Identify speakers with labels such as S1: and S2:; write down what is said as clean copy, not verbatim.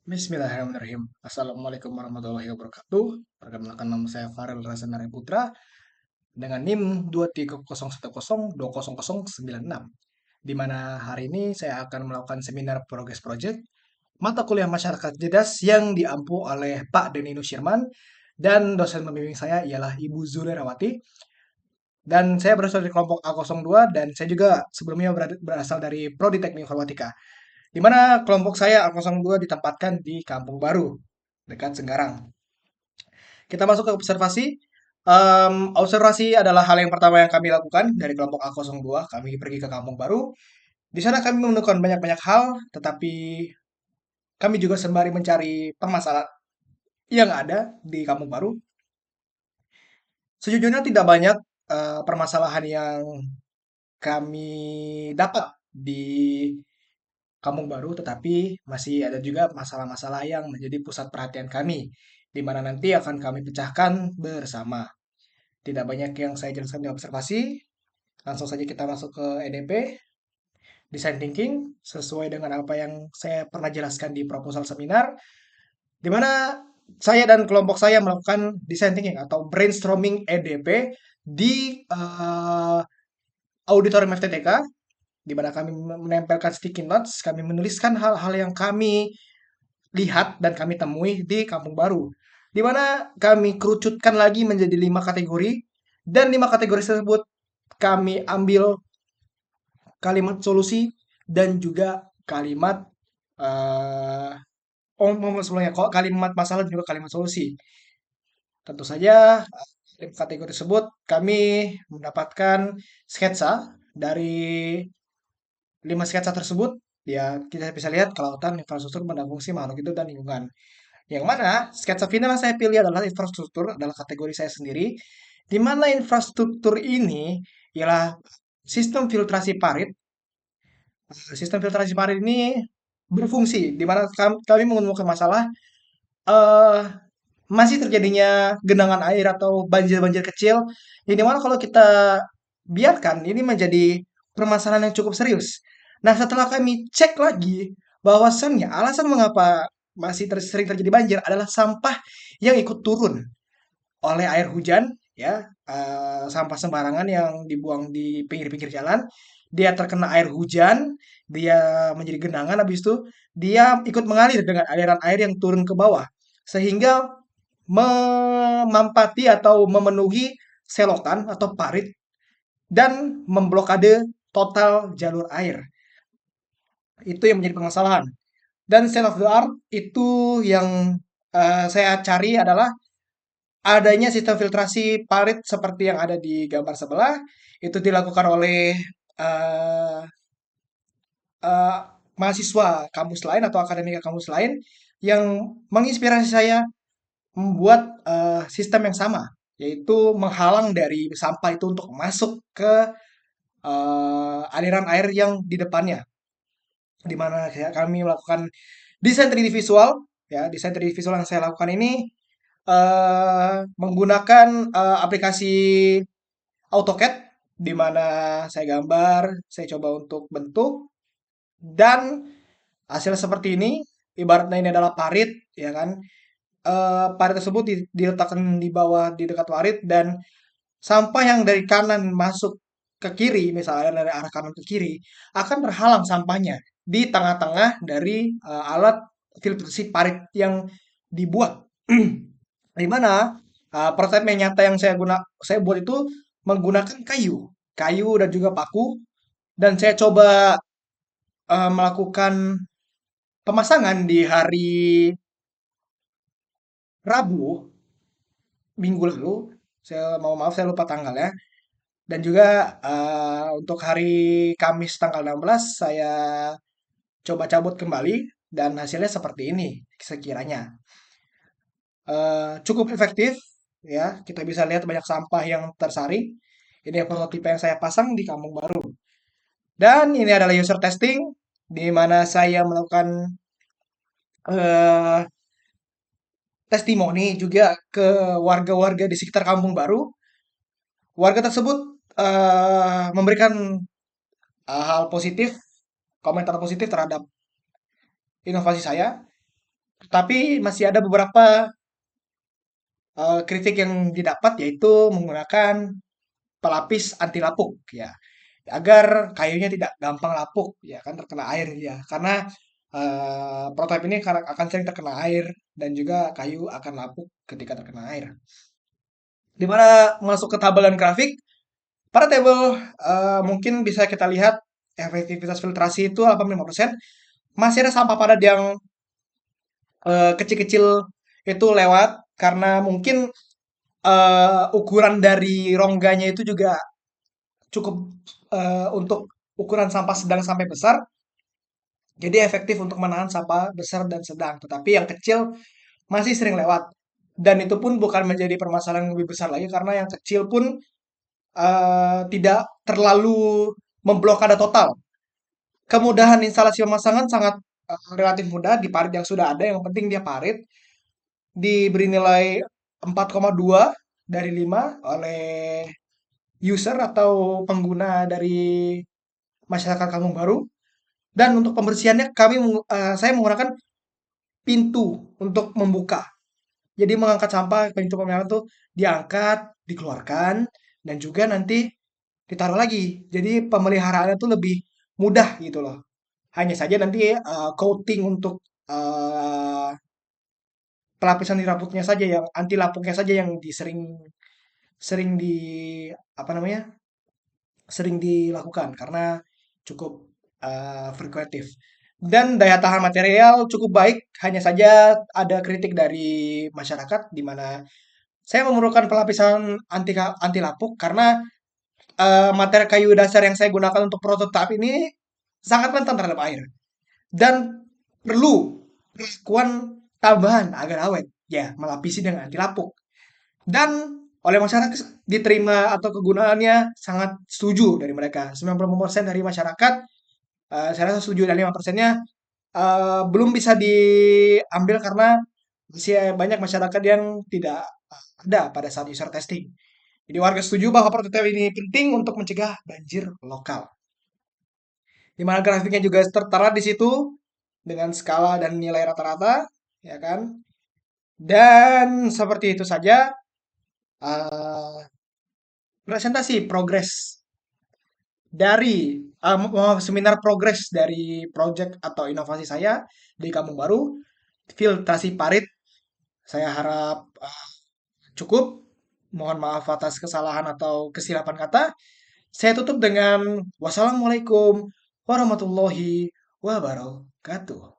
S1: Bismillahirrahmanirrahim. Assalamualaikum warahmatullahi wabarakatuh. Perkenalkan nama saya Farel Rasanare Putra dengan NIM 23010200096, di mana hari ini saya akan melakukan seminar Progress Project mata kuliah masyarakat cerdas yang diampu oleh Pak Denny Nusyirman dan dosen pembimbing saya ialah Ibu Zulerawati. Dan saya berasal dari kelompok A02 dan saya juga sebelumnya berasal dari Prodi Teknik Informatika, di mana kelompok saya A02 ditempatkan di Kampung Baru, dekat Senggarang. Kita masuk ke observasi. Observasi adalah hal yang pertama yang kami lakukan dari kelompok A02. Kami pergi ke Kampung Baru. Di sana kami menemukan banyak-banyak hal, tetapi kami juga sembari mencari permasalahan yang ada di Kampung Baru. Sejujurnya tidak banyak permasalahan yang kami dapat di Kampung Baru, tetapi masih ada juga masalah-masalah yang menjadi pusat perhatian kami, di mana nanti akan kami pecahkan bersama. Tidak banyak yang saya jelaskan di observasi, langsung saja kita masuk ke EDP, Design Thinking, sesuai dengan apa yang saya pernah jelaskan di proposal seminar, di mana saya dan kelompok saya melakukan Design Thinking atau brainstorming EDP di auditorium FTTK, di mana kami menempelkan sticky notes, kami menuliskan hal-hal yang kami lihat dan kami temui di Kampung Baru. Di mana kami kerucutkan lagi menjadi 5 kategori, dan 5 kategori tersebut kami ambil kalimat solusi dan juga kalimat eh sebelumnya kok kalimat masalah dan juga kalimat solusi. Tentu saja di kategori tersebut kami mendapatkan sketsa dari 5 sketsa tersebut. Ya, kita bisa lihat kelautan, infrastruktur, benda fungsi, makhluk hidup, dan lingkungan. Yang mana sketsa final yang saya pilih adalah infrastruktur, adalah kategori saya sendiri, di mana infrastruktur ini ialah sistem filtrasi parit. Sistem filtrasi parit ini berfungsi, di mana kami menemukan masalah eh, masih terjadinya genangan air atau banjir-banjir kecil, yang dimana kalau kita biarkan ini menjadi permasalahan yang cukup serius. Nah, setelah kami cek lagi bahwasannya alasan mengapa masih sering terjadi banjir adalah sampah yang ikut turun oleh air hujan, ya, sampah sembarangan yang dibuang di pinggir-pinggir jalan, dia terkena air hujan, dia menjadi genangan, habis itu dia ikut mengalir dengan aliran air yang turun ke bawah, sehingga memampati atau memenuhi selokan atau parit dan memblokade total jalur air. Itu yang menjadi permasalahan. Dan state of the art itu yang saya cari adalah adanya sistem filtrasi parit seperti yang ada di gambar sebelah. Itu dilakukan oleh eh, eh, mahasiswa kampus lain atau akademika kampus lain yang menginspirasi saya membuat sistem yang sama, yaitu menghalang dari sampah itu untuk masuk ke aliran air yang di depannya, di mana kami melakukan desain 3D visual. Ya, desain 3D visual yang saya lakukan ini menggunakan aplikasi AutoCAD, di mana saya gambar, saya coba untuk bentuk, dan hasil seperti ini. Ibaratnya ini adalah parit, ya kan? Parit tersebut diletakkan di bawah di dekat parit, dan sampah yang dari kanan masuk ke kiri, misalnya dari arah kanan ke kiri, akan terhalang sampahnya di tengah-tengah dari alat filtrasi parit yang dibuat. Di mana prototipe yang nyata yang saya buat itu menggunakan kayu, kayu dan juga paku, dan saya coba melakukan pemasangan di hari Rabu minggu lalu. Saya mau maaf saya lupa tanggalnya. Dan juga untuk hari Kamis tanggal 16 saya coba cabut kembali dan hasilnya seperti ini sekiranya. Cukup efektif, ya. Kita bisa lihat banyak sampah yang tersaring. Ini prototipe yang saya pasang di Kampung Baru. Dan ini adalah user testing di mana saya melakukan eh, testimoni juga ke warga-warga di sekitar Kampung Baru. Warga tersebut memberikan hal positif, komentar positif terhadap inovasi saya. Tapi masih ada beberapa kritik yang didapat, yaitu menggunakan pelapis anti lapuk ya, agar kayunya tidak gampang lapuk ya kan, terkena air ya, karena prototipe ini akan sering terkena air dan juga kayu akan lapuk ketika terkena air. Dimana masuk ke tabel dan grafik, pada tabel mungkin bisa kita lihat efektivitas filtrasi itu 85%. Masih ada sampah padat yang kecil-kecil itu lewat karena mungkin ukuran dari rongganya itu juga cukup untuk ukuran sampah sedang sampai besar. Jadi efektif untuk menahan sampah besar dan sedang. Tetapi yang kecil masih sering lewat. Dan itu pun bukan menjadi permasalahan yang lebih besar lagi karena yang kecil pun tidak terlalu memblokade total. Kemudahan instalasi pemasangan sangat relatif mudah di parit yang sudah ada. Yang penting dia parit. Diberi nilai 4,2 dari 5 oleh user atau pengguna dari masyarakat Kampung Baru. Dan untuk pembersihannya saya menggunakan pintu untuk membuka. Jadi mengangkat sampah, pintu pemeliharaan itu diangkat, dikeluarkan, dan juga nanti ditaruh lagi. Jadi pemeliharaannya tuh lebih mudah gitu loh. Hanya saja nanti coating untuk eh, pelapisan di rambutnya saja yang anti lapuknya saja yang disering sering di apa namanya sering dilakukan karena cukup frekuentif. Dan daya tahan material cukup baik, hanya saja ada kritik dari masyarakat di mana saya memerlukan pelapisan anti lapuk karena materi kayu dasar yang saya gunakan untuk prototipe ini sangat rentan terhadap air dan perlu perlakuan tambahan agar awet, ya melapisi dengan anti lapuk. Dan oleh masyarakat diterima atau kegunaannya sangat setuju dari mereka. 95% dari masyarakat, saya rasa setuju, dan 5%-nya belum bisa diambil karena masih banyak masyarakat yang tidak ada pada saat user testing. Jadi warga setuju bahwa prototipe ini penting untuk mencegah banjir lokal. Di mana grafiknya juga tertera di situ dengan skala dan nilai rata-rata, ya kan? Dan seperti itu saja eh, presentasi progres dari seminar progres dari project atau inovasi saya di Kampung Baru, filtrasi parit. Saya harap cukup. Mohon maaf atas kesalahan atau kesilapan kata. Saya tutup dengan wassalamualaikum warahmatullahi wabarakatuh.